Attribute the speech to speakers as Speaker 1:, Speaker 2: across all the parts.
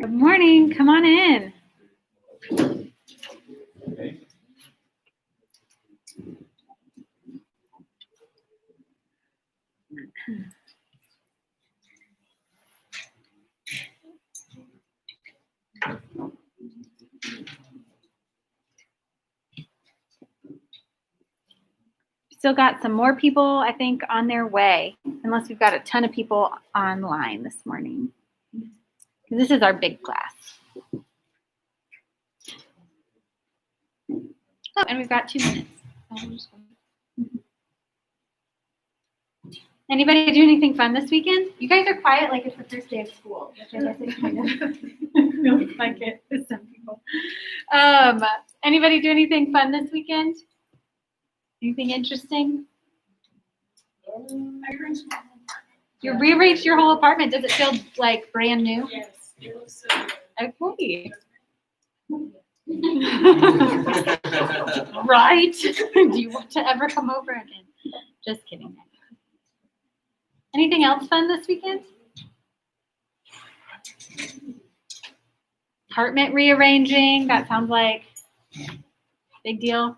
Speaker 1: Good morning. Come on in. Still got some more people, I think, on their way, unless we've got a ton of people online this morning. This is our big class. Oh, and we've got 2 minutes. Anybody do anything fun this weekend? You guys are quiet like it's the first day of school, which I guess it kind of feels like it to some people. Anybody do anything fun this weekend? Anything interesting? You rearranged your whole apartment. Does it feel like brand new?
Speaker 2: Yes, it looks so good.
Speaker 1: Okay. Right? Do you want to ever come over again? Just kidding. Anything else fun this weekend? Apartment rearranging. That sounds like big deal.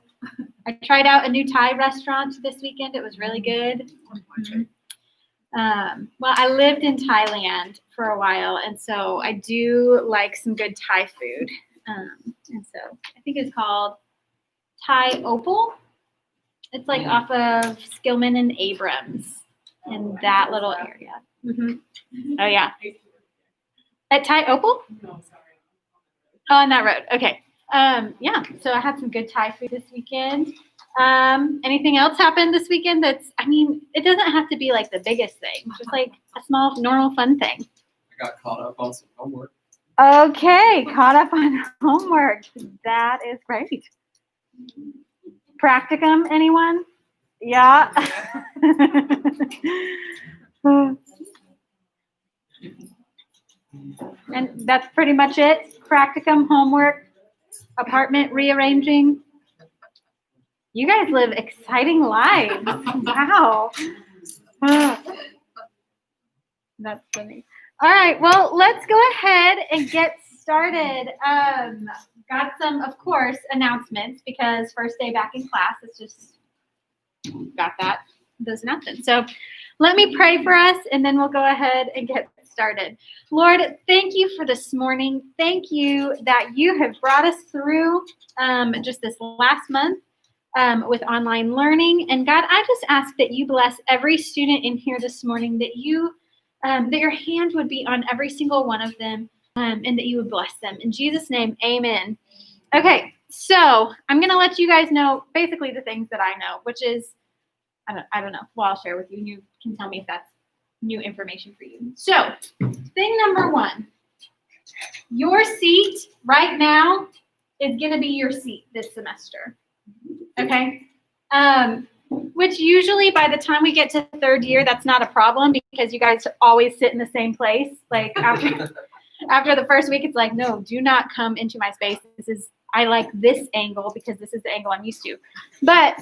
Speaker 1: I tried out a new Thai restaurant this weekend. It was really good. Well, I lived in Thailand for a while, and so I do like some good Thai food. And so I think it's called Thai Opal. It's like off of Skillman and Abrams in that little area. Oh, yeah. At Thai Opal?
Speaker 2: No, sorry.
Speaker 1: Oh, on that road. Okay. Yeah, so I had some good Thai food this weekend. Anything else happened this weekend it doesn't have to be like the biggest thing, just like a small, normal, fun thing.
Speaker 3: I got caught up on some homework.
Speaker 1: Okay, caught up on homework. That is great. Practicum, anyone? Yeah. And that's pretty much it. Practicum, homework, apartment rearranging. You guys live exciting lives. Wow. That's funny. All right, well, let's go ahead and get started. Got some, of course, announcements because first day back in class, it's just got those announcements. So let me pray for us, and then we'll go ahead and get started. Lord, thank you for this morning. Thank you that you have brought us through just this last month with online learning. And God, I just ask that you bless every student in here this morning, that you that your hand would be on every single one of them, and that you would bless them. In Jesus' name, amen. Okay, so I'm going to let you guys know basically the things that I know, which is, I don't know. Well, I'll share with you, and you can tell me if that's new information for you. So, thing number 1, your seat right now is going to be your seat this semester. Okay? Which usually by the time we get to 3rd year, that's not a problem because you guys always sit in the same place. Like after the first week, it's like, no, do not come into my space. I like this angle because this is the angle I'm used to. But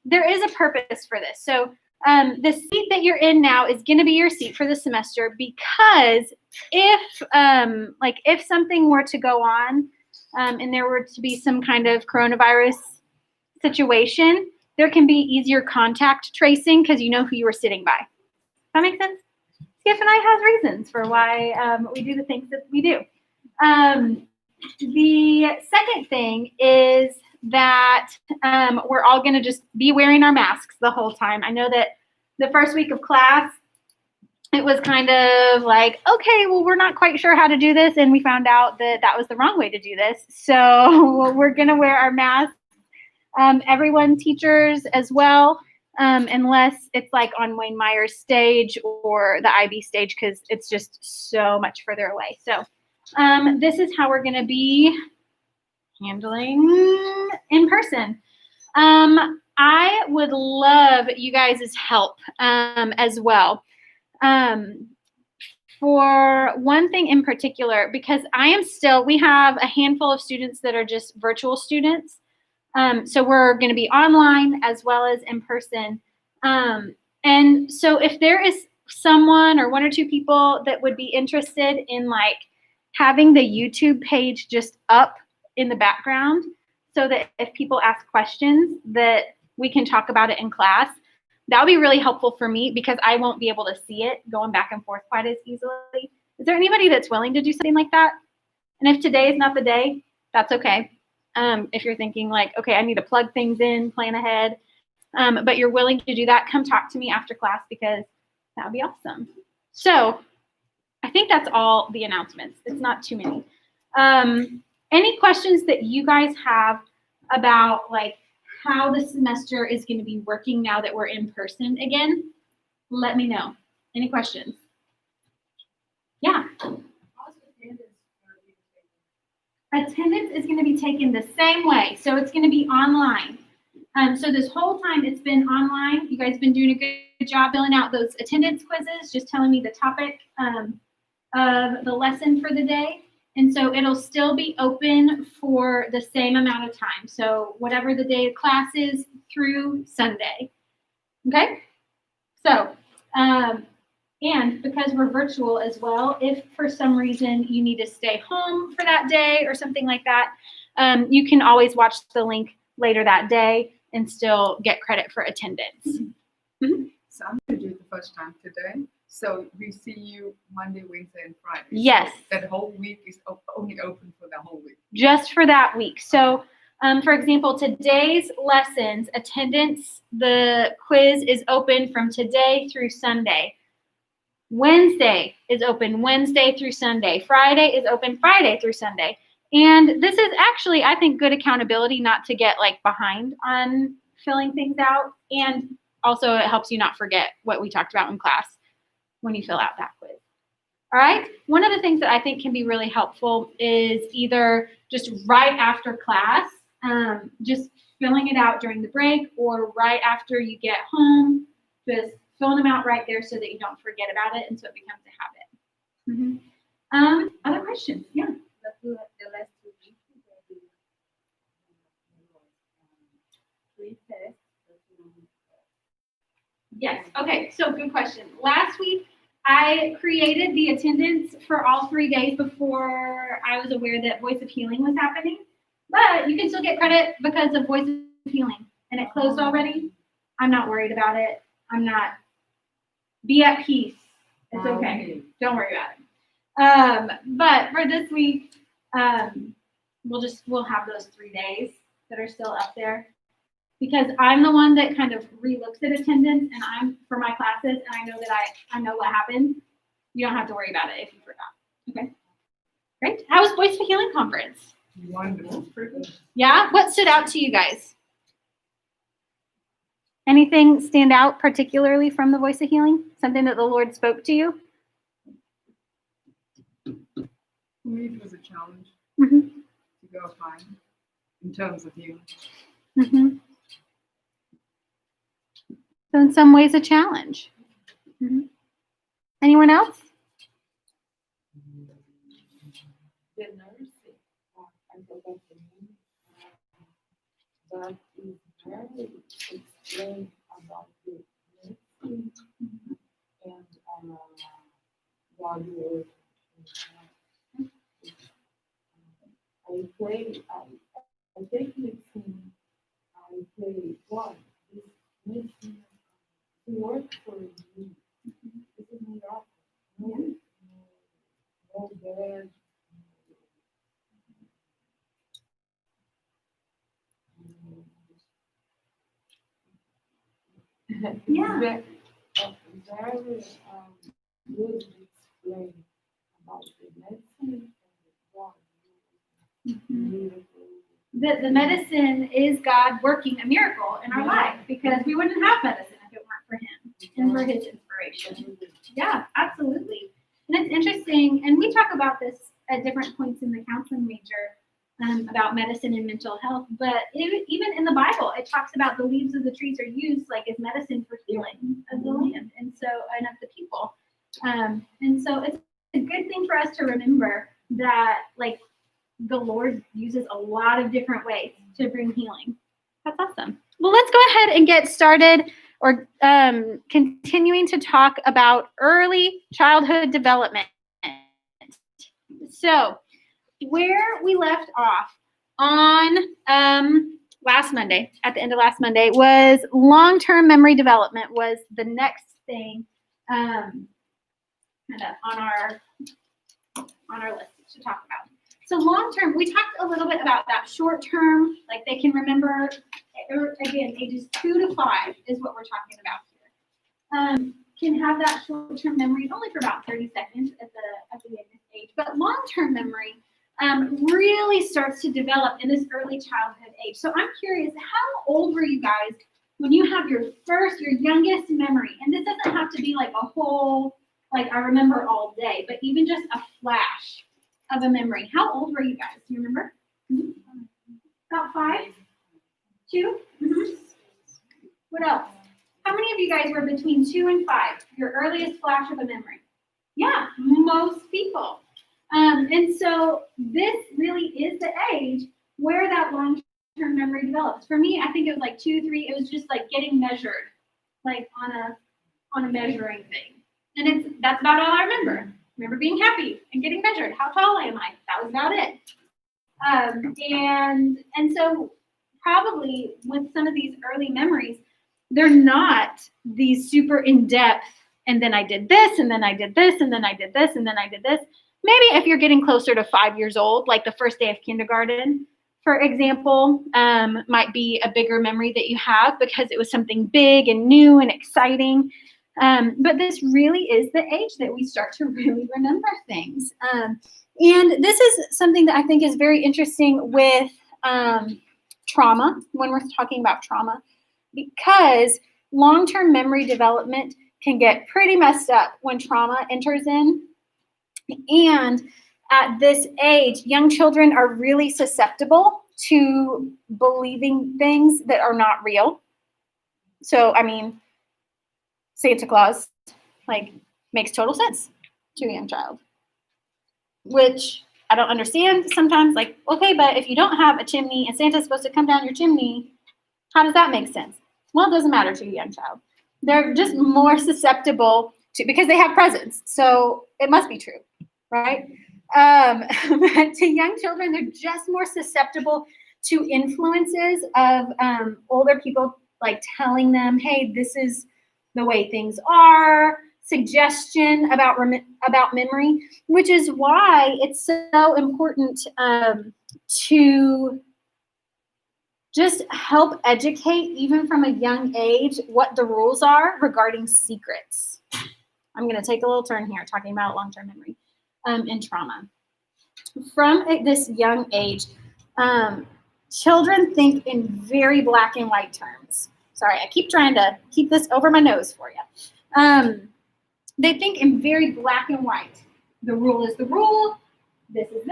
Speaker 1: there is a purpose for this. So the seat that you're in now is going to be your seat for the semester, because if something were to go on and there were to be some kind of coronavirus situation, there can be easier contact tracing because you know who you were sitting by. Does that make sense? Skip and I has reasons for why we do the things that we do. The second thing is that we're all going to just be wearing our masks the whole time. I know that the first week of class, it was kind of like, okay, well, we're not quite sure how to do this. And we found out that that was the wrong way to do this. So we're going to wear our masks. Everyone, teachers as well, unless it's like on Wayne Meyer's stage or the IB stage, because it's just so much further away. So this is how we're going to be handling in person. I would love you guys' help as well. For one thing in particular, because we have a handful of students that are just virtual students. So we're going to be online as well as in person. And so if there is someone or 1 or 2 people that would be interested in like having the YouTube page just up in the background so that if people ask questions that we can talk about it in class. That would be really helpful for me because I won't be able to see it going back and forth quite as easily. Is there anybody that's willing to do something like that? And if today is not the day, that's okay. If you're thinking like, okay, I need to plug things in, plan ahead, but you're willing to do that, come talk to me after class because that would be awesome. So I think that's all the announcements. It's not too many. Any questions that you guys have about like how the semester is going to be working now that we're in person again? Let me know. Any questions? Yeah. Attendance is going to be taken the same way. So it's going to be online. So this whole time it's been online. You guys have been doing a good job filling out those attendance quizzes, just telling me the topic of the lesson for the day. And so it'll still be open for the same amount of time. So whatever the day of class is through Sunday. Okay? So, and because we're virtual as well, if for some reason you need to stay home for that day or something like that, you can always watch the link later that day and still get credit for attendance. Mm-hmm.
Speaker 4: So I'm going to do it the first time today. So we see you Monday, Wednesday, and Friday.
Speaker 1: Yes.
Speaker 4: So that whole week is only open for the whole week.
Speaker 1: Just for that week. So, for example, today's lessons, attendance, the quiz is open from today through Sunday. Wednesday is open Wednesday through Sunday. Friday is open Friday through Sunday. And this is actually, I think, good accountability not to get like behind on filling things out. And also it helps you not forget what we talked about in class when you fill out that quiz. All right. One of the things that I think can be really helpful is either just right after class, just filling it out during the break or right after you get home, just filling them out right there so that you don't forget about it and so it becomes a habit. Mm-hmm. Other questions? Yeah.
Speaker 2: The last 2 weeks,
Speaker 1: Yes. Okay. So good question. Last week, I created the attendance for all 3 days before I was aware that Voice of Healing was happening. But you can still get credit because of Voice of Healing. And it closed already. I'm not worried about it. I'm not. Be at peace. It's okay. Don't worry about it. But for this week, we'll have those 3 days that are still up there. Because I'm the one that kind of relooks at attendance and I'm for my classes and I know that I know what happened. You don't have to worry about it if you forgot. Okay. Great. How was Voice for Healing Conference?
Speaker 4: Wonderful.
Speaker 1: Yeah? What stood out to you guys? Anything stand out particularly from the Voice of Healing? Something that the Lord spoke to you?
Speaker 4: For me, it was a challenge
Speaker 1: Mm-hmm.
Speaker 4: to go high in terms of healing.
Speaker 1: Mm-hmm. So in some ways, a challenge. Mm-hmm. Anyone else?
Speaker 2: the nursing, I forgot the name, but it's very explained about the nursing and while you're I take medicine, I play one, this medicine to work for you. This is my doctor. No bed.
Speaker 1: Yeah.
Speaker 2: Very good explain about the medicine and God.
Speaker 1: Mm-hmm. The medicine is God working a miracle in our life because we wouldn't have medicine if it weren't for Him and for His inspiration. Yeah, absolutely. And it's interesting, and we talk about this at different points in the counseling major about medicine and mental health, but even in the Bible, it talks about the leaves of the trees are used like as medicine for healing of the land and of the people. And so it's a good thing for us to remember that like the Lord uses a lot of different ways to bring healing. That's awesome. Well, let's go ahead and get started or continuing to talk about early childhood development. So where we left off on last Monday, at the end of last Monday, was long-term memory development was the next thing kind of on our list to talk about. So long-term, we talked a little bit about that short-term, like they can remember, again, ages 2 to 5 is what we're talking about here. Can have that short-term memory only for about 30 seconds at the youngest age, but long-term memory really starts to develop in this early childhood age. So I'm curious, how old were you guys when you have your youngest memory? And this doesn't have to be like a whole, like I remember all day, but even just a flash of a memory. How old were you guys? Do you remember? About 5? 2? What else? How many of you guys were between 2 and 5? Your earliest flash of a memory? Yeah, most people. And so this really is the age where that long-term memory develops. For me, I think it was like 2, 3. It was just like getting measured, like on a measuring thing. And that's about all I remember. Remember being happy and getting measured. How tall am I? That was about it. And so probably with some of these early memories, they're not these super in-depth, and then I did this, and then I did this, and then I did this, and then I did this. Maybe if you're getting closer to 5 years old, like the first day of kindergarten, for example, might be a bigger memory that you have because it was something big and new and exciting. But this really is the age that we start to really remember things. And this is something that I think is very interesting with trauma, when we're talking about trauma, because long-term memory development can get pretty messed up when trauma enters in. And at this age, young children are really susceptible to believing things that are not real. So, I mean, Santa Claus, like, makes total sense to a young child, which I don't understand sometimes. Like, okay, but if you don't have a chimney and Santa's supposed to come down your chimney, how does that make sense? Well, it doesn't matter to a young child. They're just more susceptible to, because they have presents. So it must be true, right? But to young children, they're just more susceptible to influences of older people, like telling them, hey, this is the way things are, suggestion about memory, which is why it's so important to just help educate, even from a young age, what the rules are regarding secrets. I'm going to take a little turn here talking about long-term memory and trauma. From this young age, children think in very black and white terms. Sorry, I keep trying to keep this over my nose for you. They think in very black and white. The rule is the rule. This is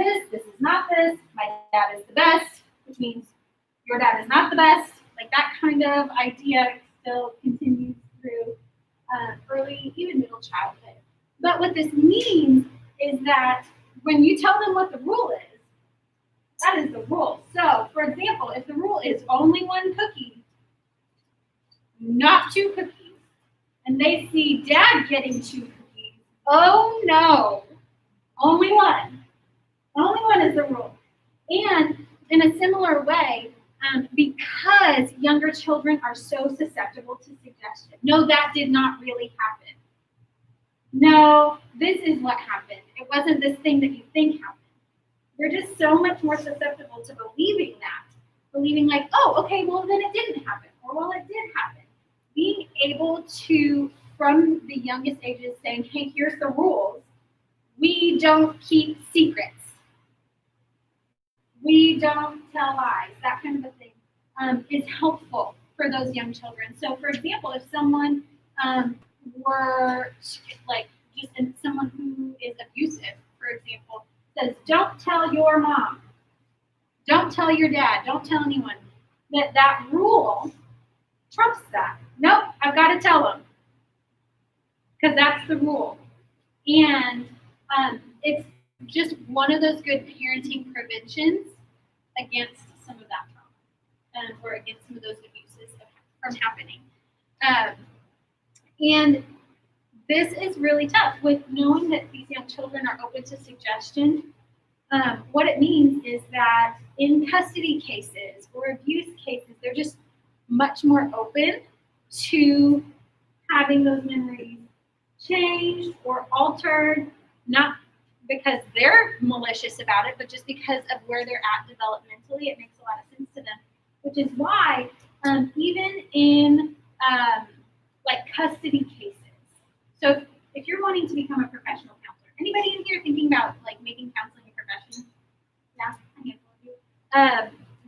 Speaker 1: not this. My dad is the best, which means your dad is not the best. Like that kind of idea still continues through early, even middle childhood. But what this means is that when you tell them what the rule is, that is the rule. So, for example, if the rule is only 1 cookie, not 2 cookies, and they see dad getting 2 cookies, oh no, only 1. Only 1 is the rule. And in a similar way, because younger children are so susceptible to suggestion. No, that did not really happen. No, this is what happened. It wasn't this thing that you think happened. They're just so much more susceptible to believing that. Believing like, oh, okay, well then it didn't happen. Or well, it did happen. Being able to, from the youngest ages, saying, hey, here's the rules. We don't keep secrets. We don't tell lies, that kind of a thing, is helpful for those young children. So, for example, if someone were like just someone who is abusive, for example, says, don't tell your mom, don't tell your dad, don't tell anyone, that rule trumps that. Nope, I've got to tell them because that's the rule. And it's just one of those good parenting preventions against some of that trauma or against some of those abuses from happening. And this is really tough with knowing that these young children are open to suggestion. what it means is that in custody cases or abuse cases, they're just much more open to having those memories changed or altered, not because they're malicious about it, but just because of where they're at developmentally. It makes a lot of sense to them, which is why even in like custody cases. So if you're wanting to become a professional counselor, anybody in here thinking about like making counseling a profession? Yeah, a handful of you.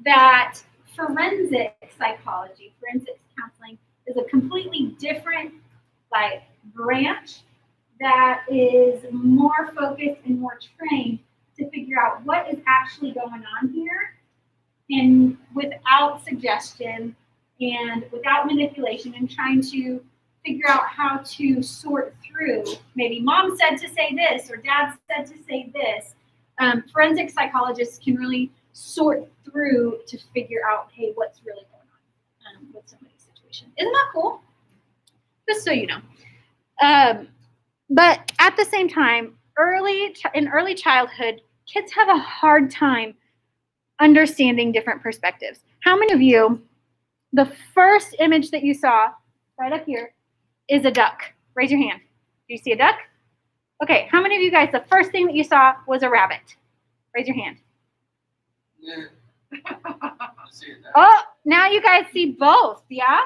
Speaker 1: That forensic psychology, forensic counseling is a completely different like branch that is more focused and more trained to figure out what is actually going on here, and without suggestion and without manipulation, and trying to figure out how to sort through, maybe mom said to say this or dad said to say this. Forensic psychologists can really sort through to figure out, hey, what's really going on with somebody's situation. Isn't that cool? Just so you know. But at the same time, in early childhood, kids have a hard time understanding different perspectives. How many of you, the first image that you saw right up here is a duck? Raise your hand. Do you see a duck? Okay, how many of you guys, the first thing that you saw was a rabbit? Raise your hand.
Speaker 3: Yeah. See it now.
Speaker 1: Oh, now you guys see both, yeah?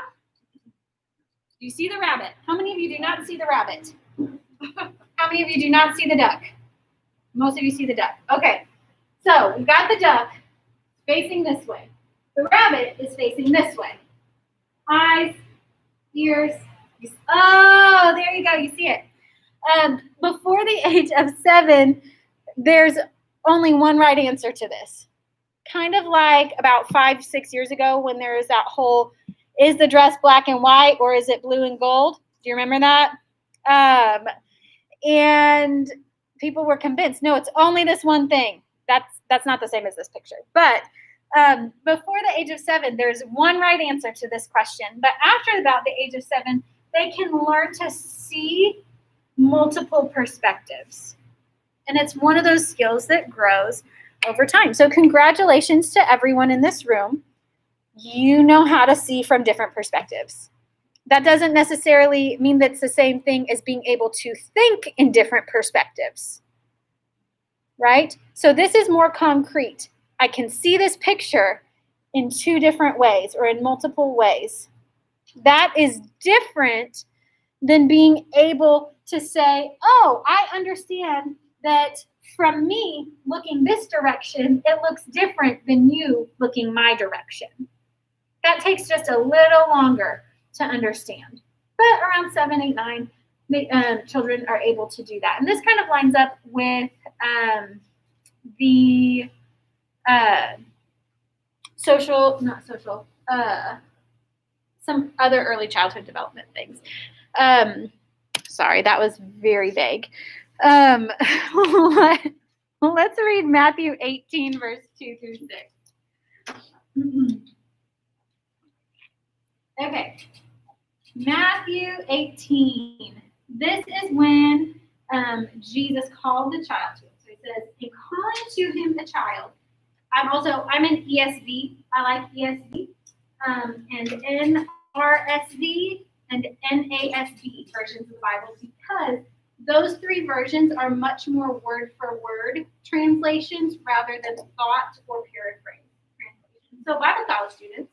Speaker 1: You see the rabbit. How many of you do not see the rabbit? How many of you do not see the duck? Most of you see the duck. Okay, so we've got the duck facing this way. The rabbit is facing this way. Eyes, ears. Oh, there you go. You see it. Before the age of 7, there's only one right answer to this. Kind of like about 5-6 years ago when there was that whole, is the dress black and white or is it blue and gold? Do you remember that? And people were convinced, no, it's only this one thing. That's not the same as this picture. But before the age of 7, there's one right answer to this question. But after about the age of 7, they can learn to see multiple perspectives. And it's one of those skills that grows over time. So congratulations to everyone in this room. You know how to see from different perspectives. That doesn't necessarily mean that's the same thing as being able to think in different perspectives, right? So this is more concrete. I can see this picture in 2 different ways or in multiple ways. That is different than being able to say, oh, I understand that from me looking this direction, it looks different than you looking my direction. That takes just a little longer to understand. But around 7, 8, 9, children are able to do that. And this kind of lines up with the some other early childhood development things. Sorry, that was very vague. Let's read Matthew 18, verse 2 through 6. Okay, Matthew 18. This is when Jesus called the child to him. So he says, in calling to him a child. I'm in ESV. I like ESV. And NRSV and NASB versions of the Bible, because those 3 versions are much more word-for-word translations rather than thought or paraphrase translations. So Bible college students,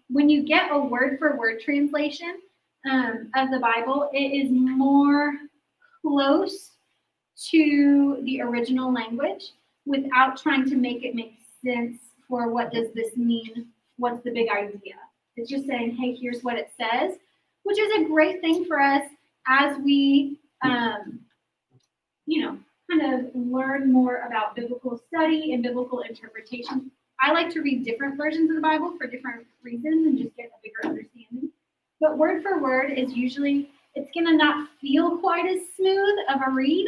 Speaker 1: when you get a word-for-word translation of the Bible, it is more close to the original language without trying to make it make sense for what does this mean, what's the big idea. It's just saying, hey, here's what it says, which is a great thing for us as we, kind of learn more about biblical study and biblical interpretation. I like to read different versions of the Bible for different reasons and just get a bigger understanding. But word for word is usually, it's going to not feel quite as smooth of a read,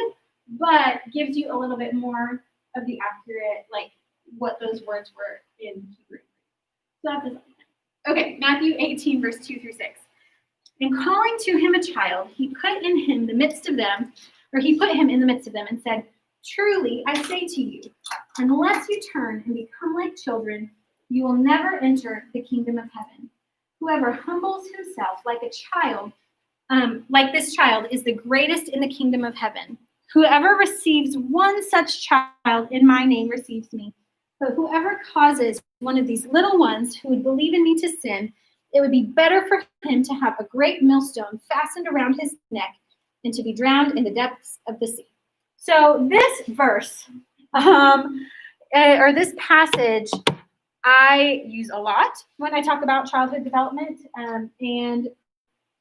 Speaker 1: but gives you a little bit more of the accurate, like what those words were in Hebrew. So that's it. Okay, Matthew 18, verse 2 through 6. In calling to him a child, he put him in the midst of them and said, Truly, I say to you, unless you turn and become like children, you will never enter the kingdom of heaven. Whoever humbles himself like a child, like this child, is the greatest in the kingdom of heaven. Whoever receives one such child in my name receives me. But whoever causes one of these little ones who would believe in me to sin, it would be better for him to have a great millstone fastened around his neck and to be drowned in the depths of the sea. So this verse, or this passage, I use a lot when I talk about childhood development and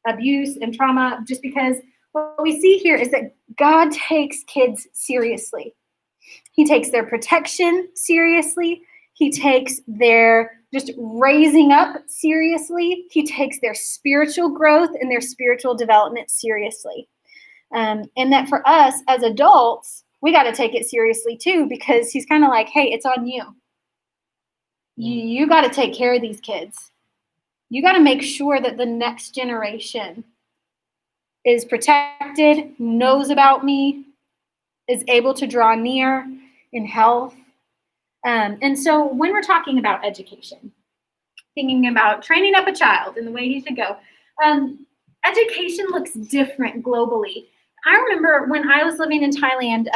Speaker 1: abuse and trauma, just because what we see here is that God takes kids seriously. He takes their protection seriously. He takes their just raising up seriously. He takes their spiritual growth and their spiritual development seriously. And that for us as adults, we got to take it seriously too, because he's kind of like, hey, it's on you. You got to take care of these kids. You got to make sure that the next generation is protected, knows about me, is able to draw near in health. And so when we're talking about education, thinking about training up a child in the way he should go, education looks different globally. I remember when I was living in Thailand,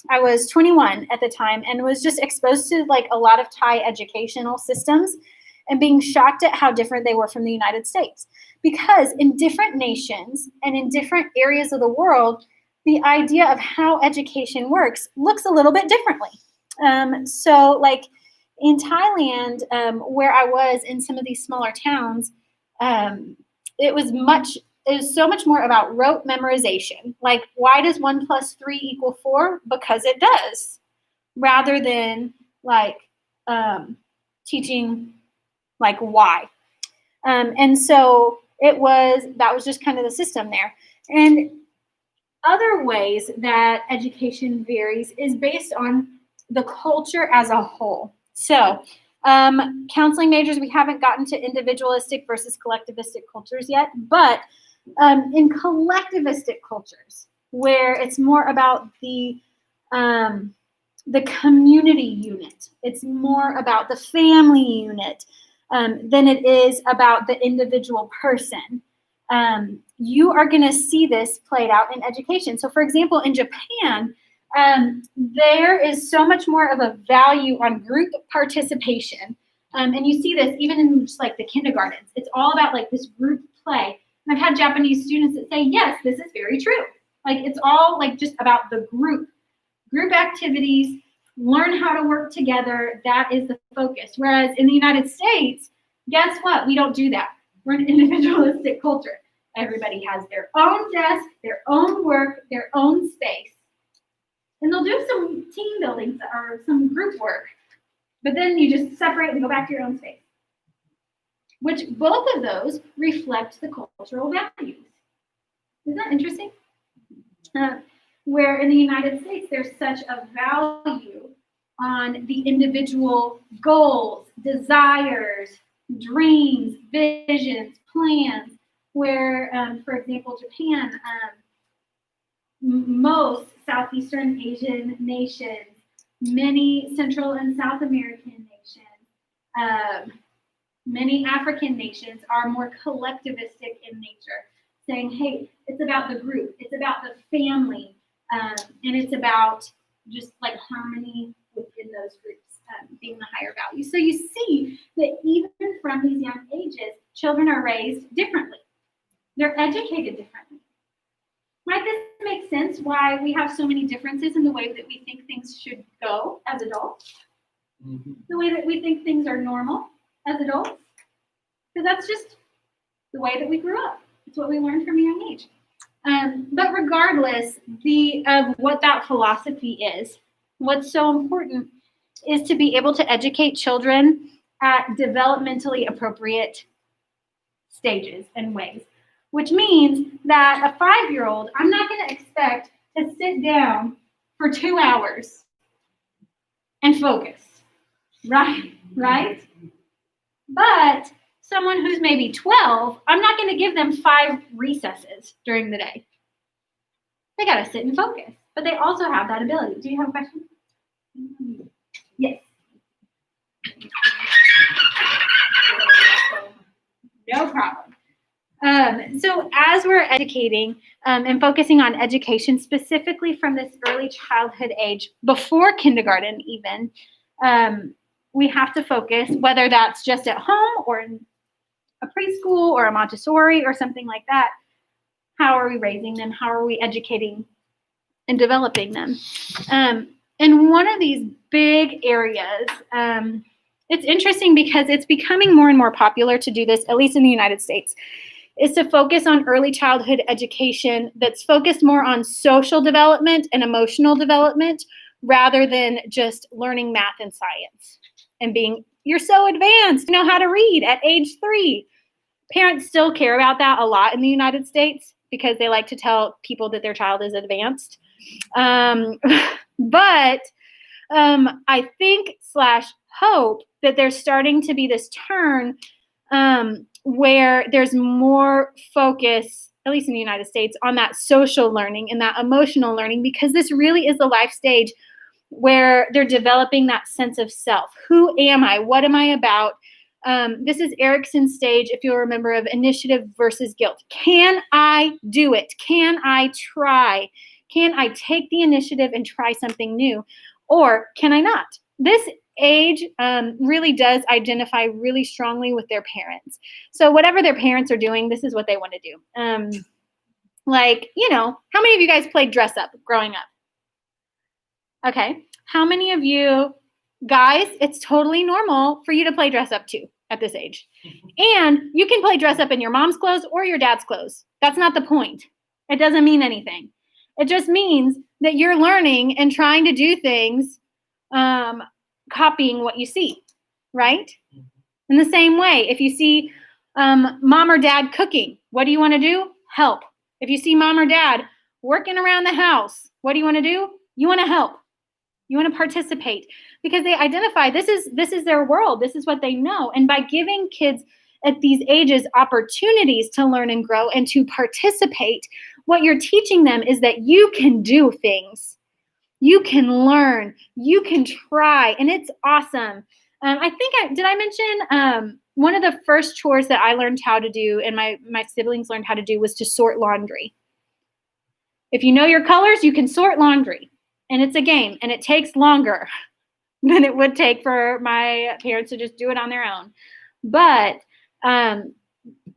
Speaker 1: I was 21 at the time and was just exposed to like a lot of Thai educational systems and being shocked at how different they were from the United States. Because in different nations and in different areas of the world, the idea of how education works looks a little bit differently. So like in Thailand, where I was in some of these smaller towns, it was so much more about rote memorization. Like, why does 1 + 3 = 4? Because it does, rather than like teaching like why. And so that was just kind of the system there. And other ways that education varies is based on the culture as a whole. So counseling majors, we haven't gotten to individualistic versus collectivistic cultures yet, but in collectivistic cultures, where it's more about the community unit, it's more about the family unit than it is about the individual person. You are going to see this played out in education. So, for example, in Japan, there is so much more of a value on group participation. And you see this even in just like the kindergartens. It's all about like this group play. And I've had Japanese students that say, yes, this is very true. Like it's all like just about the group activities, learn how to work together. That is the focus. Whereas in the United States, guess what? We don't do that. We're an individualistic culture. Everybody has their own desk, their own work, their own space. And they'll do some team building or some group work, but then you just separate and go back to your own space. Which both of those reflect the cultural values. Isn't that interesting? Where in the United States, there's such a value on the individual goals, desires, dreams, visions, plans, where, for example, Japan, most Southeastern Asian nations, many Central and South American nations, many African nations are more collectivistic in nature, saying, hey, it's about the group, it's about the family, and it's about just like harmony within those groups being the higher value. So you see that even from these young ages, children are raised differently. They're educated differently. Might this make sense why we have so many differences in the way that we think things should go as adults? Mm-hmm. The way that we think things are normal as adults? Because that's just the way that we grew up. It's what we learned from a young age. But regardless of what that philosophy is, what's so important is to be able to educate children at developmentally appropriate stages and ways, which means that a 5-year-old, I'm not going to expect to sit down for 2 hours and focus, right? But someone who's maybe 12, I'm not going to give them 5 recesses during the day. They got to sit and focus. but they also have that ability. Do you have a question? Yes. No problem. So as we're educating and focusing on education specifically from this early childhood age, before kindergarten even, we have to focus, whether that's just at home or in a preschool or a Montessori or something like that. How are we raising them? How are we educating and developing them? And one of these big areas, it's interesting because it's becoming more and more popular to do this, at least in the United States, is to focus on early childhood education that's focused more on social development and emotional development rather than just learning math and science and being, you're so advanced, you know how to read at age 3. Parents still care about that a lot in the United States because they like to tell people that their child is advanced. But I think / hope that there's starting to be this turn where there's more focus, at least in the United States, on that social learning and that emotional learning, because this really is the life stage where they're developing that sense of self. Who am I? What am I about? This is Erickson's stage, if you'll remember, of initiative versus guilt. Can I do it? Can I try? Can I take the initiative and try something new? Or can I not? This age really does identify really strongly with their parents. So whatever their parents are doing, this is what they want to do. Like, you know, how many of you guys played dress up growing up? Okay. How many of you guys, it's totally normal for you to play dress up too at this age. And you can play dress up in your mom's clothes or your dad's clothes. That's not the point. It doesn't mean anything. It just means that you're learning and trying to do things, copying what you see, right? In the same way, if you see mom or dad cooking, what do you want to do? Help. If you see mom or dad working around the house, what do you want to do? You want to help. You want to participate because they identify this is their world. This is what they know. And by giving kids at these ages opportunities to learn and grow and to participate, what you're teaching them is that you can do things. You can learn. You can try. And it's awesome. Did I mention one of the first chores that I learned how to do and my siblings learned how to do was to sort laundry. If you know your colors, you can sort laundry. And it's a game, and it takes longer than it would take for my parents to just do it on their own. But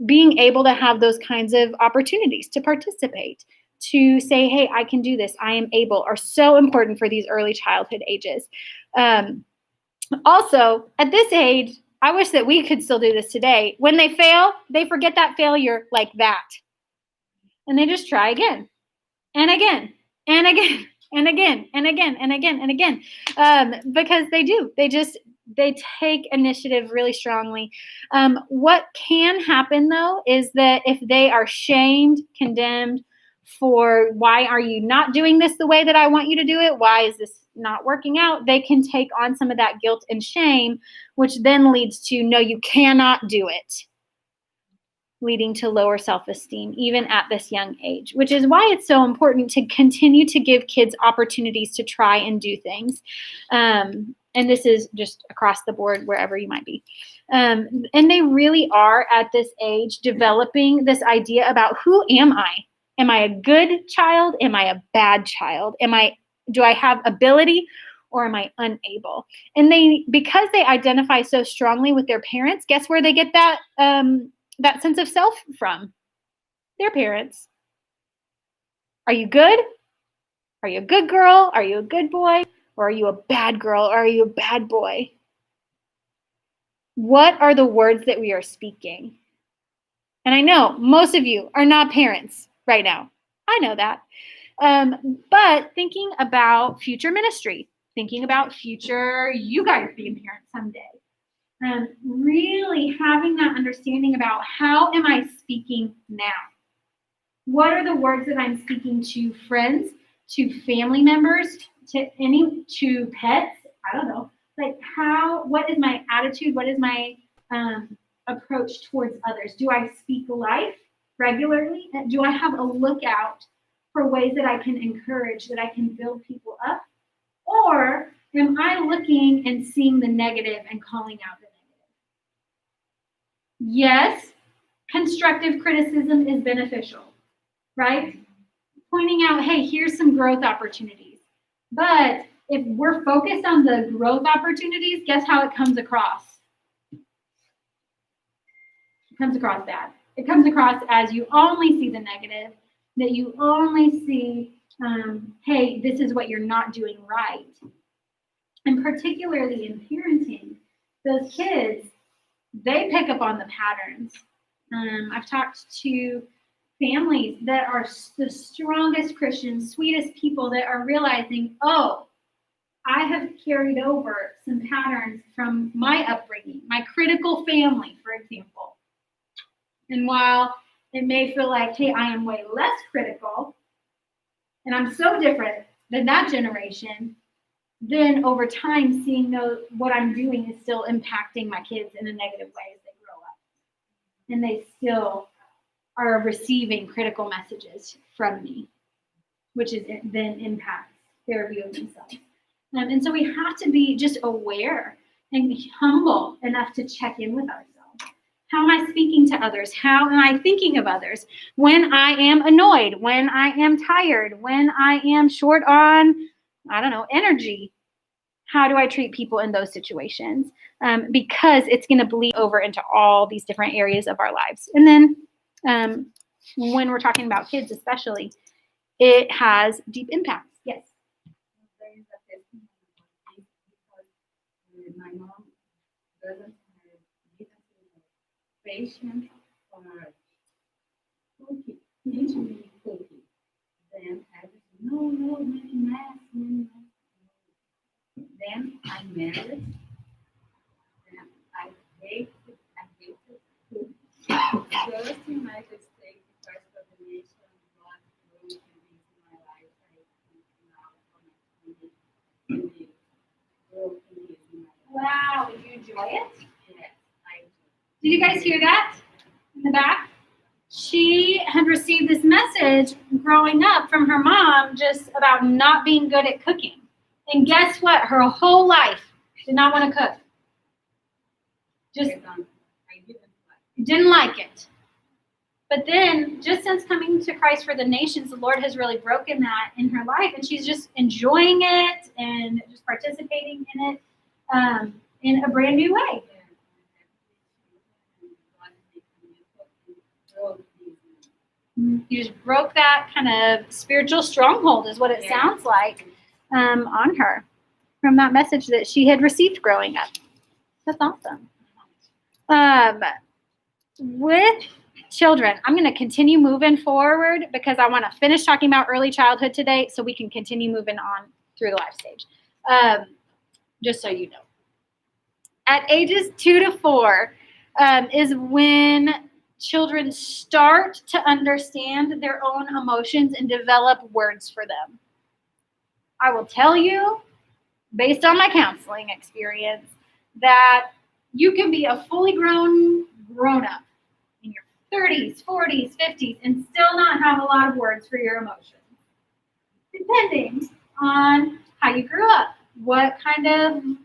Speaker 1: being able to have those kinds of opportunities to participate, to say, hey, I can do this, I am able, are so important for these early childhood ages. Also, at this age, I wish that we could still do this today. When they fail, they forget that failure like that. And they just try again and again and again. And again, and again, and again, and again, because they do. They take initiative really strongly. What can happen, though, is that if they are shamed, condemned for why are you not doing this the way that I want you to do it? Why is this not working out? They can take on some of that guilt and shame, which then leads to, no, you cannot do it, leading to lower self-esteem, even at this young age, which is why it's so important to continue to give kids opportunities to try and do things. And this is just across the board, wherever you might be. And they really are at this age developing this idea about who am I? Am I a good child? Am I a bad child? Do I have ability or am I unable? And because they identify so strongly with their parents, guess where they get that sense of self from? Their parents. Are you good? Are you a good girl? Are you a good boy? Or are you a bad girl? Or are you a bad boy? What are the words that we are speaking? And I know most of you are not parents right now. I know that. But thinking about future ministry, thinking about future you guys being parents someday. Really having that understanding about how am I speaking now? What are the words that I'm speaking to friends, to family members, to pets? I don't know. Like what is my attitude? What is my approach towards others? Do I speak life regularly? Do I have a lookout for ways that I can encourage, that I can build people up? Or am I looking and seeing the negative and calling out the negative? Yes, constructive criticism is beneficial, right? Pointing out, hey, here's some growth opportunities. But if we're focused on the growth opportunities, guess how it comes across? It comes across bad. It comes across as you only see the negative, that you only see, hey, this is what you're not doing right. And particularly in parenting, those kids, they pick up on the patterns. I've talked to families that are the strongest Christians, sweetest people that are realizing, oh, I have carried over some patterns from my upbringing, my critical family, for example. And while it may feel like, hey, I am way less critical, and I'm so different than that generation, then over time, seeing what I'm doing is still impacting my kids in a negative way as they grow up. And they still are receiving critical messages from me, which then impacts their view of themselves. And so we have to be just aware and humble enough to check in with ourselves. How am I speaking to others? How am I thinking of others? When I am annoyed, when I am tired, when I am short on, energy, how do I treat people in those situations? Because it's going to bleed over into all these different areas of our lives. And then when we're talking about kids especially, it has deep impacts. Yes.
Speaker 4: There is a testimony about this because my mom doesn't have patient for cookie, eating cookie. Then I was, no, many mess. Then I married, and I hated food. First United States, first of the nation, God wrote this in my life. I now wrote this in my life.
Speaker 1: Wow, did you enjoy it?
Speaker 4: Yes, I do.
Speaker 1: Did you guys hear that in the back? She had received this message growing up from her mom just about not being good at cooking. And guess what? Her whole life did not want to cook. Just
Speaker 4: I
Speaker 1: didn't like it. But then, just since coming to Christ for the Nations, the Lord has really broken that in her life, and she's just enjoying it and just participating in it in a brand new way. You just broke that kind of spiritual stronghold, is what it sounds like, on her from that message that she had received growing up. That's awesome. With children, I'm going to continue moving forward because I want to finish talking about early childhood today so we can continue moving on through the life stage. Just so you know. At ages 2 to 4 is when children start to understand their own emotions and develop words for them. I will tell you, based on my counseling experience, that you can be a fully grown-up in your 30s, 40s, 50s, and still not have a lot of words for your emotions, depending on how you grew up,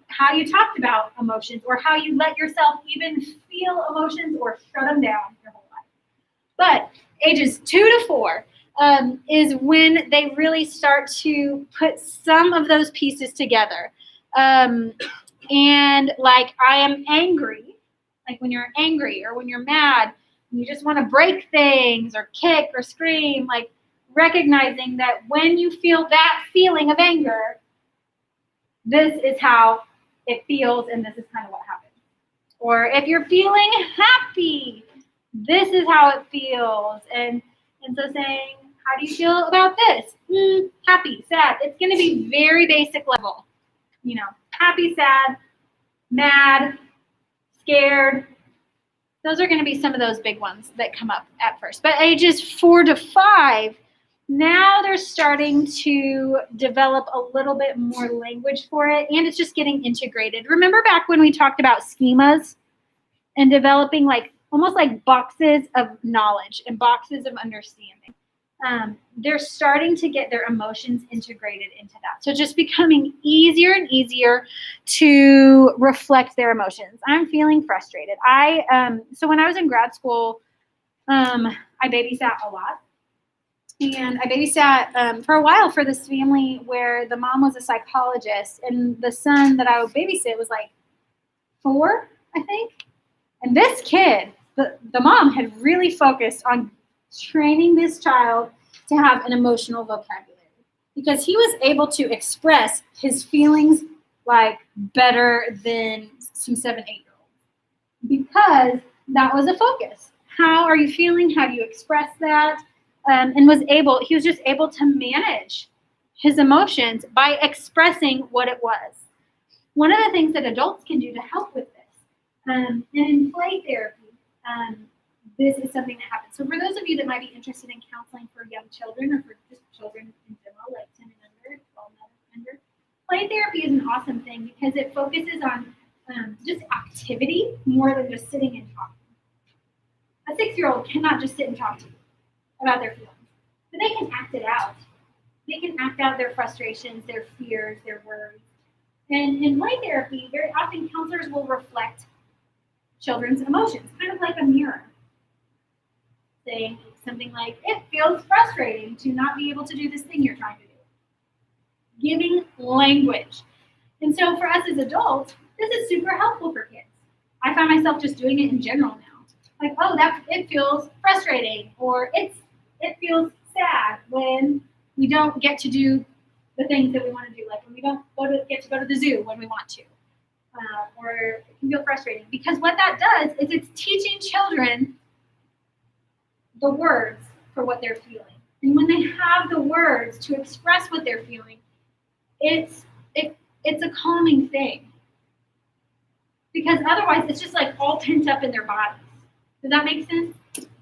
Speaker 1: how you talked about emotions, or how you let yourself even feel emotions or shut them down your whole life. But ages 2 to 4 is when they really start to put some of those pieces together. And like, I am angry, like when you're angry or when you're mad, and you just want to break things or kick or scream, like recognizing that when you feel that feeling of anger, this is how it feels and this is kind of what happens. Or if you're feeling happy, this is how it feels. And so saying, how do you feel about this? Happy, sad. It's going to be very basic level. Happy, sad, mad, scared. Those are going to be some of those big ones that come up at first. But ages 4 to 5, now they're starting to develop a little bit more language for it, and it's just getting integrated. Remember back when we talked about schemas and developing almost like boxes of knowledge and boxes of understanding? they're starting to get their emotions integrated into that. So just becoming easier and easier to reflect their emotions. I'm feeling frustrated. So when I was in grad school, I babysat a lot. And I babysat for a while for this family where the mom was a psychologist and the son that I would babysit was like 4, I think. And this kid, the mom had really focused on training this child to have an emotional vocabulary because he was able to express his feelings like better than some 7, 8-year-olds because that was a focus. How are you feeling? How do you express that? And he was just able to manage his emotions by expressing what it was. One of the things that adults can do to help with this, and in play therapy, this is something that happens. So for those of you that might be interested in counseling for young children or for just children in general, like 10 and under, 12 and under, play therapy is an awesome thing because it focuses on just activity more than just sitting and talking. A 6-year-old cannot just sit and talk to you about their feelings, but they can act it out. They can act out their frustrations, their fears, their worries. And in play therapy, very often counselors will reflect children's emotions, kind of like a mirror, saying something like, it feels frustrating to not be able to do this thing you're trying to do. Giving language. And so for us as adults, this is super helpful for kids. I find myself just doing it in general now. Like, oh, it feels frustrating, or it feels sad when we don't get to do the things that we want to do, like when we don't get to go to the zoo when we want to, or it can feel frustrating. Because what that does is it's teaching children the words for what they're feeling. And when they have the words to express what they're feeling, it's a calming thing. Because otherwise, it's just like all pent up in their bodies. Does that make sense?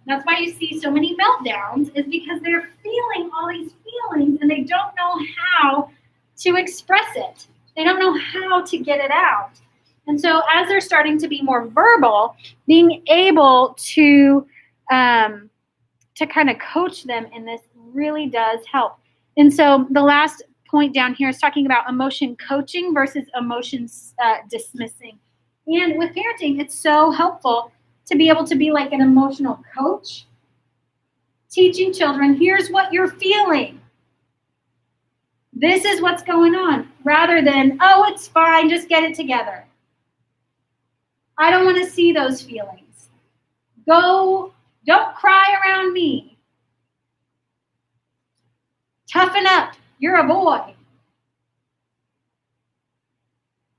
Speaker 1: That's why you see so many meltdowns, is because they're feeling all these feelings and they don't know how to express it. They don't know how to get it out. And so as they're starting to be more verbal, being able to kind of coach them in this really does help. And so the last point down here is talking about emotion coaching versus emotion dismissing. And with parenting, it's so helpful to be able to be like an emotional coach, teaching children, here's what you're feeling. This is what's going on, rather than, oh, it's fine, just get it together. I don't want to see those feelings. Don't cry around me. Toughen up, you're a boy.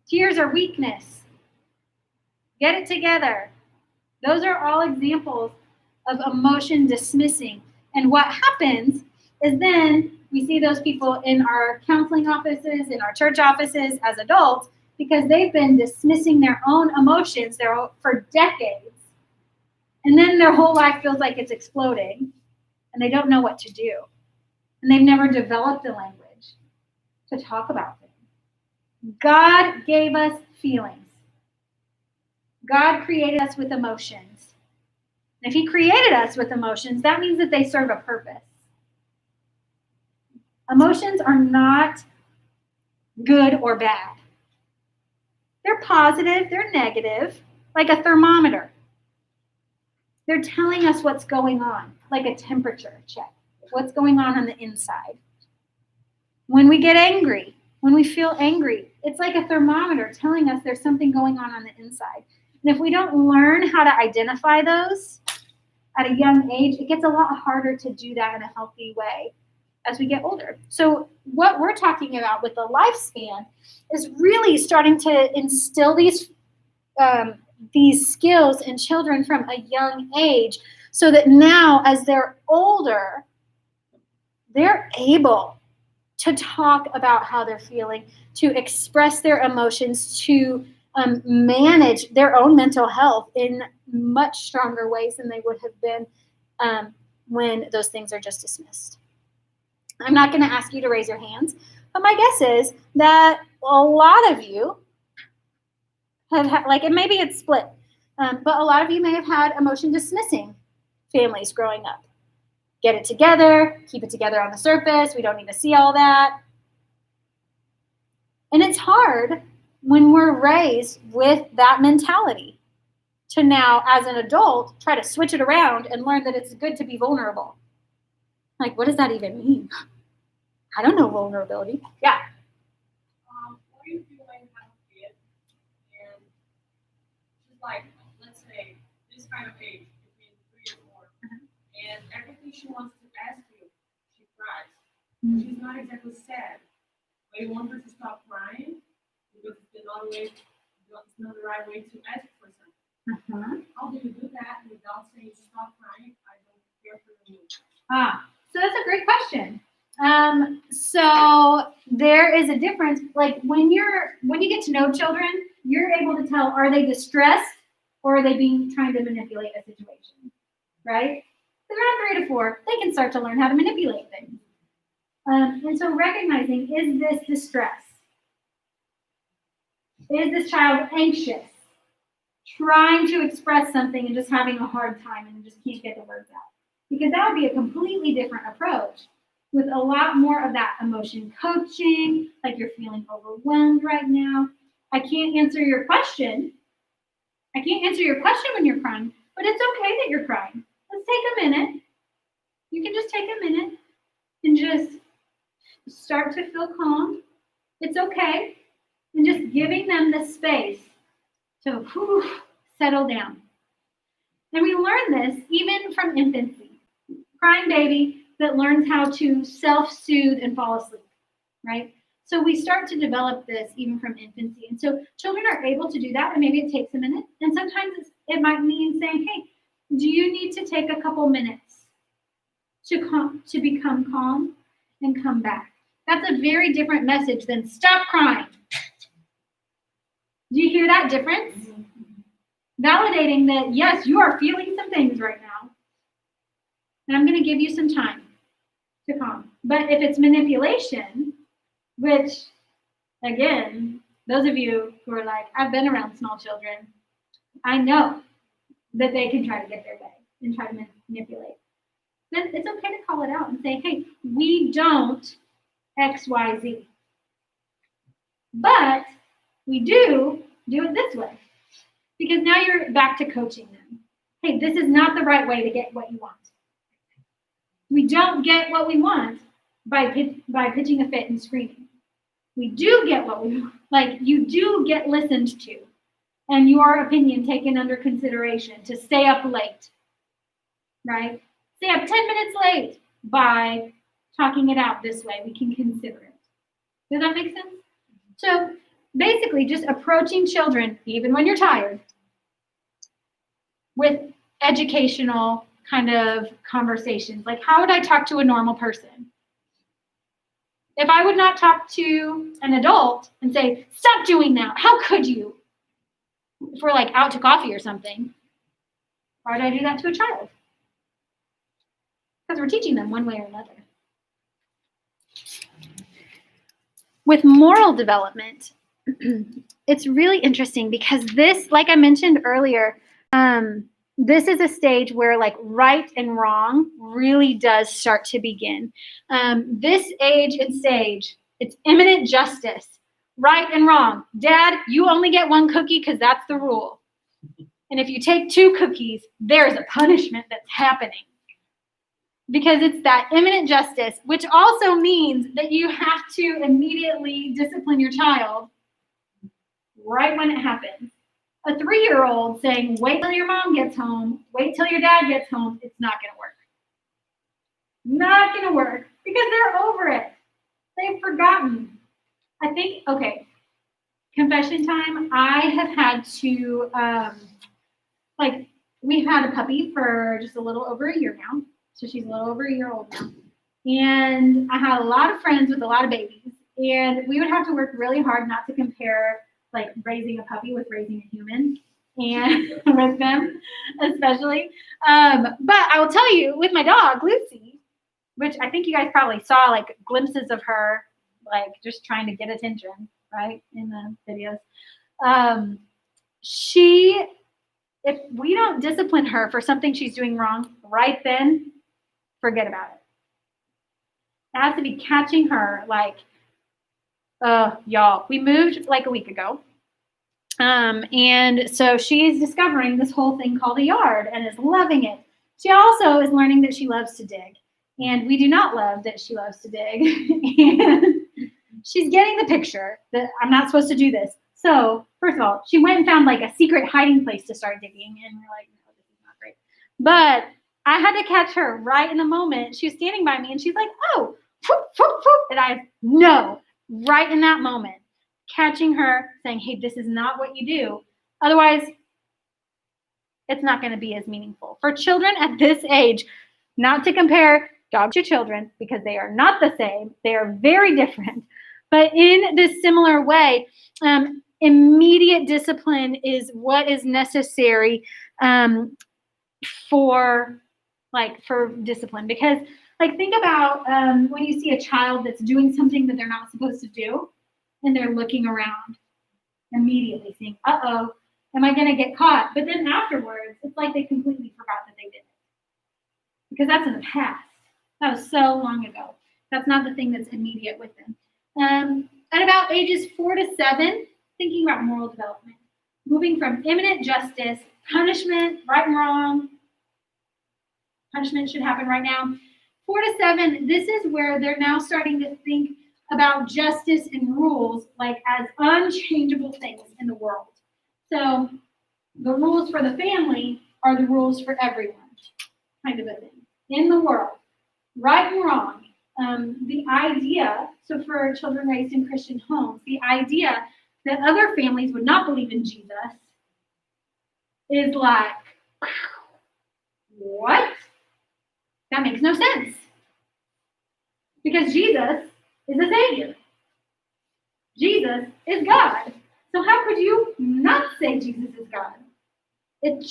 Speaker 1: Tears are weakness. Get it together. Those are all examples of emotion dismissing. And what happens is then we see those people in our counseling offices, in our church offices as adults, because they've been dismissing their own emotions for decades. And then their whole life feels like it's exploding, and they don't know what to do. And they've never developed a language to talk about things. God gave us feelings. God created us with emotions. And if he created us with emotions, that means that they serve a purpose. Emotions are not good or bad. They're positive, they're negative, like a thermometer. They're telling us what's going on, like a temperature check, what's going on the inside. When we get angry, when we feel angry, it's like a thermometer telling us there's something going on the inside. And if we don't learn how to identify those at a young age, it gets a lot harder to do that in a healthy way as we get older. So what we're talking about with the lifespan is really starting to instill these skills in children from a young age, so that now as they're older, they're able to talk about how they're feeling, to express their emotions, to manage their own mental health in much stronger ways than they would have been when those things are just dismissed. I'm not going to ask you to raise your hands, but my guess is that a lot of you have had, and maybe it's split, but a lot of you may have had emotion dismissing families growing up. get it together, keep it together on the surface. We don't need to see all that. And it's hard when we're raised with that mentality to now, as an adult, try to switch it around and learn that it's good to be vulnerable. Like, what does that even mean? I don't know vulnerability. Yeah.
Speaker 2: What if you like have a kid and she's like, let's say, this kind of age, between 3 and 4, and everything she wants to ask you, she cries. She's not exactly sad, but you want her to stop crying because it's not the right way to ask for something. How do you do that without saying stop crying? I don't care for you.
Speaker 1: So that's a great question. So there is a difference. Like when you get to know children, you're able to tell, are they distressed or are they trying to manipulate a situation, right? So around 3 to 4, they can start to learn how to manipulate things. And so recognizing, is this distress? Is this child anxious? Trying to express something and just having a hard time and just can't get the words out? Because that would be a completely different approach with a lot more of that emotion coaching, like you're feeling overwhelmed right now. I can't answer your question. I can't answer your question when you're crying, but it's okay that you're crying. Let's take a minute. You can just take a minute and just start to feel calm. It's okay. And just giving them the space to settle down. And we learn this even from infancy. Crying baby that learns how to self-soothe and fall asleep, right? So we start to develop this even from infancy. And so children are able to do that, and maybe it takes a minute. And sometimes it might mean saying, hey, do you need to take a couple minutes to become calm and come back? That's a very different message than stop crying. Do you hear that difference? Validating that, yes, you are feeling some things right now. And I'm going to give you some time to calm. But if it's manipulation, which, again, those of you who are like, I've been around small children, I know that they can try to get their way and try to manipulate. Then it's okay to call it out and say, hey, we don't X, Y, Z. But we do it this way. Because now you're back to coaching them. Hey, this is not the right way to get what you want. We don't get what we want by pitching a fit and screaming. We do get what we want. Like, you do get listened to and your opinion taken under consideration to stay up late, right? Stay up 10 minutes late by talking it out this way. We can consider it. Does that make sense? So basically just approaching children, even when you're tired, with educational kind of conversations. Like, how would I talk to a normal person? If I would not talk to an adult and say, stop doing that, how could you? If we're like out to coffee or something, why would I do that to a child? Because we're teaching them one way or another. With moral development, it's really interesting because this, like I mentioned earlier, this is a stage where like right and wrong really does start to begin. This age and stage, it's imminent justice, right and wrong. Dad, you only get one cookie because that's the rule. And if you take 2 cookies, there's a punishment that's happening. Because it's that imminent justice, which also means that you have to immediately discipline your child right when it happens. A 3-year-old saying, wait till your mom gets home, wait till your dad gets home, it's not going to work. Not going to work because they're over it. They've forgotten. I think, okay, confession time. I have had to, we've had a puppy for just a little over a year now. So she's a little over a year old now. And I had a lot of friends with a lot of babies. And we would have to work really hard not to compare like raising a puppy with raising a human and with them especially. But I will tell you, with my dog, Lucy, which I think you guys probably saw like glimpses of her, like just trying to get attention, right, in the videos. If we don't discipline her for something she's doing wrong right then, forget about it. It has to be catching her like, y'all, we moved like a week ago. And so she's discovering this whole thing called a yard and is loving it. She also is learning that she loves to dig. And we do not love that she loves to dig. And she's getting the picture that I'm not supposed to do this. So, first of all, she went and found like a secret hiding place to start digging. And we're like, no, this is not great. But I had to catch her right in the moment. She was standing by me and she's like, oh, whoop, whoop, whoop. And I know right in that moment, catching her saying, hey, this is not what you do. Otherwise, it's not going to be as meaningful. For children at this age, not to compare dogs to children because they are not the same. They are very different. But in this similar way, immediate discipline is what is necessary for discipline. Because think about when you see a child that's doing something that they're not supposed to do, and they're looking around immediately saying, uh-oh, am I going to get caught? But then afterwards, it's like they completely forgot that they did it. Because that's in the past. That was so long ago. That's not the thing that's immediate with them. At about ages 4 to 7, thinking about moral development, moving from imminent justice, punishment, right and wrong, punishment should happen right now. 4 to 7, this is where they're now starting to think about justice and rules as unchangeable things in the world. So the rules for the family are the rules for everyone, kind of a thing. In the world, right and wrong, the idea, so for children raised in Christian homes, the idea that other families would not believe in Jesus is like, what? That makes no sense. Because Jesus is the Savior. Jesus is God. So how could you not say Jesus is God? It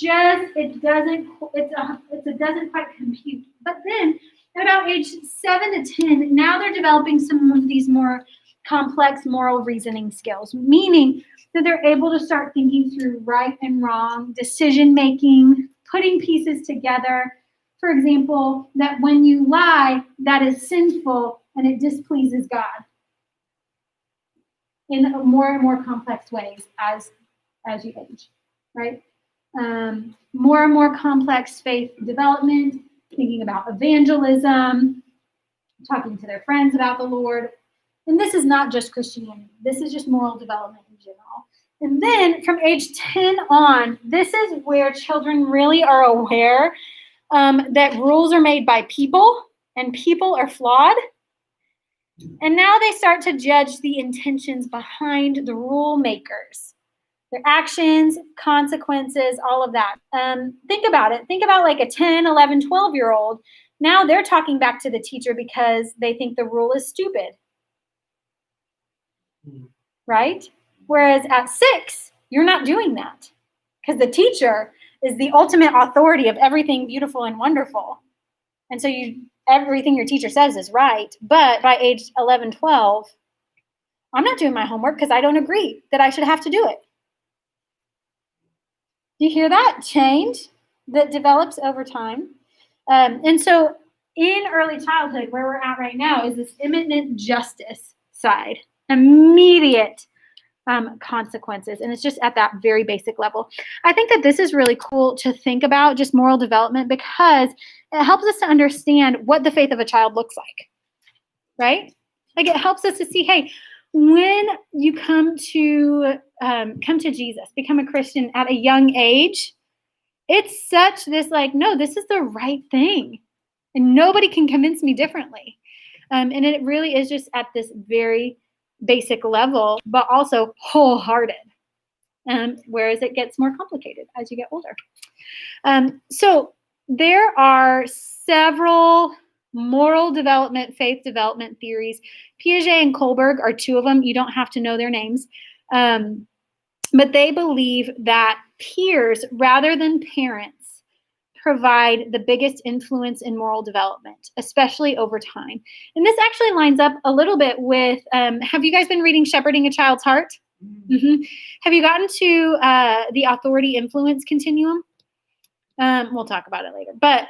Speaker 1: doesn't quite compute. But then at about age 7 to 10, now they're developing some of these more complex moral reasoning skills, meaning that they're able to start thinking through right and wrong, decision making, putting pieces together. For example, that when you lie, that is sinful and it displeases God in more and more complex ways as you age, right? More and more complex faith development, thinking about evangelism, talking to their friends about the Lord. And this is not just Christianity. This is just moral development in general. And then from age 10 on, this is where children really are aware that rules are made by people and people are flawed. And now they start to judge the intentions behind the rule makers, their actions, consequences, all of that. Think about it. Think about like a 10, 11, 12-year-old. Now they're talking back to the teacher because they think the rule is stupid. Right? Whereas at 6, you're not doing that because the teacher is the ultimate authority of everything beautiful and wonderful. And so everything your teacher says is right. But by age 11, 12, I'm not doing my homework because I don't agree that I should have to do it. Do you hear that change that develops over time? And so in early childhood, where we're at right now is this imminent justice side, immediate consequences. And it's just at that very basic level. I think that this is really cool to think about, just moral development, because it helps us to understand what the faith of a child looks like, right? Like it helps us to see, hey, when you come to Jesus, become a Christian at a young age, it's such this no, this is the right thing. And nobody can convince me differently. And it really is just at this very basic level, but also wholehearted. Whereas it gets more complicated as you get older. So there are several moral development, faith development theories. Piaget and Kohlberg are 2 of them. You don't have to know their names. But they believe that peers, rather than parents, provide the biggest influence in moral development, especially over time. And this actually lines up a little bit with, have you guys been reading Shepherding a Child's Heart? Mm-hmm. Have you gotten to the authority influence continuum? We'll talk about it later. But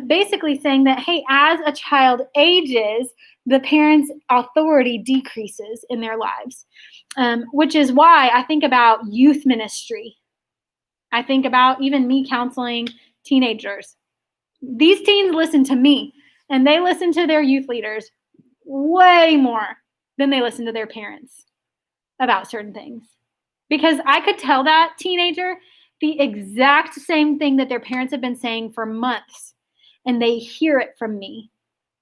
Speaker 1: basically saying that, hey, as a child ages, the parent's authority decreases in their lives, which is why I think about youth ministry. I think about even me counseling teenagers. These teens listen to me, and they listen to their youth leaders way more than they listen to their parents about certain things. Because I could tell that teenager the exact same thing that their parents have been saying for months, and they hear it from me,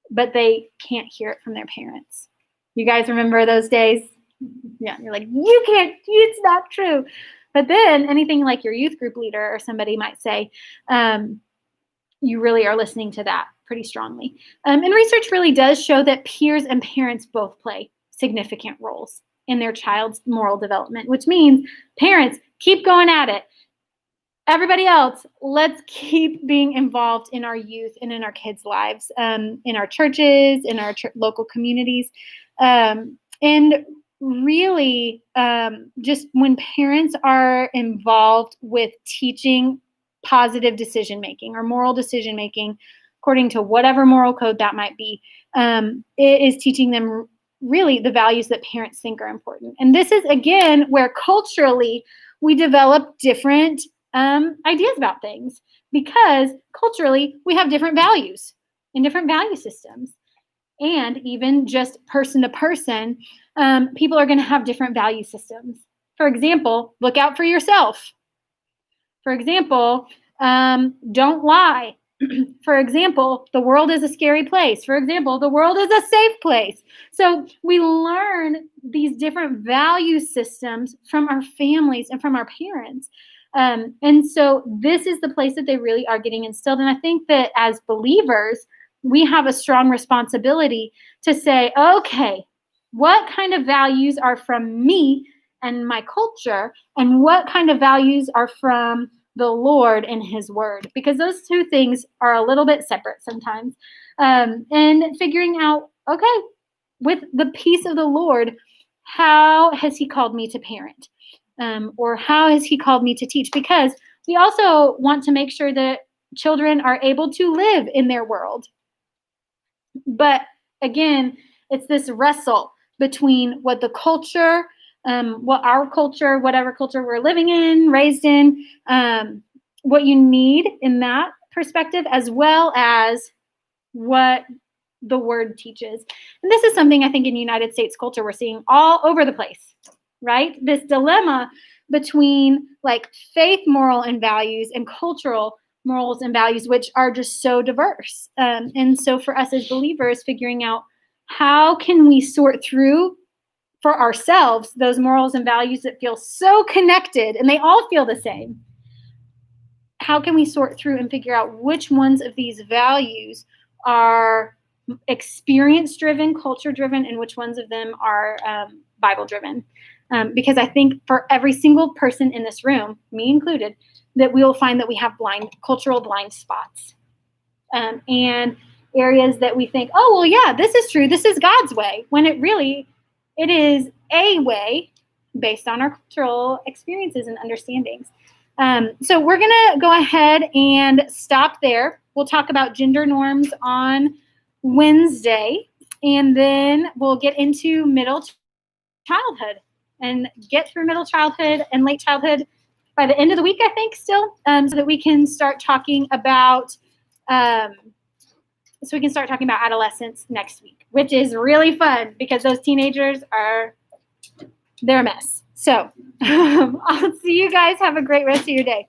Speaker 1: but they can't hear it from their parents. You guys remember those days? Yeah, you're like, you can't, it's not true. But then anything like your youth group leader or somebody might say, you really are listening to that pretty strongly. And research really does show that peers and parents both play significant roles in their child's moral development, which means parents, keep going at it. Everybody else, let's keep being involved in our youth and in our kids' lives, in our churches, in our local communities. And really, just when parents are involved with teaching positive decision-making or moral decision-making, according to whatever moral code that might be, it is teaching them really the values that parents think are important. And this is, again, where culturally we develop different ideas about things, because culturally we have different values and different value systems. And even just person to person, people are going to have different value systems. For example, look out for yourself. For example, don't lie. For example, the world is a scary place. For example, the world is a safe place. So we learn these different value systems from our families and from our parents. And so this is the place that they really are getting instilled. And I think that as believers, we have a strong responsibility to say, okay, what kind of values are from me and my culture, and what kind of values are from the Lord and his word? Because those two things are a little bit separate sometimes. And figuring out, okay, with the peace of the Lord, how has he called me to parent? Or how has he called me to teach? Because we also want to make sure that children are able to live in their world. But again, it's this wrestle between what the culture, what our culture, whatever culture we're living in, raised in, what you need in that perspective, as well as what the word teaches. And this is something I think in United States culture we're seeing all over the place, right? This dilemma between like faith moral and values and cultural morals and values, which are just so diverse. And so for us as believers, figuring out how can we sort through for ourselves those morals and values that feel so connected and they all feel the same. How can we sort through and figure out which ones of these values are experience-driven, culture-driven, and which ones of them are Bible-driven? Because I think for every single person in this room, me included, that we will find that we have cultural blind spots. And areas that we think, oh, well, yeah, this is true. This is God's way. When it is a way based on our cultural experiences and understandings. So we're going to go ahead and stop there. We'll talk about gender norms on Wednesday, and then we'll get into middle childhood and get through middle childhood and late childhood by the end of the week, I think, still, so that we can start talking about adolescence next week, which is really fun because those teenagers they're a mess. So I'll see you guys. Have a great rest of your day.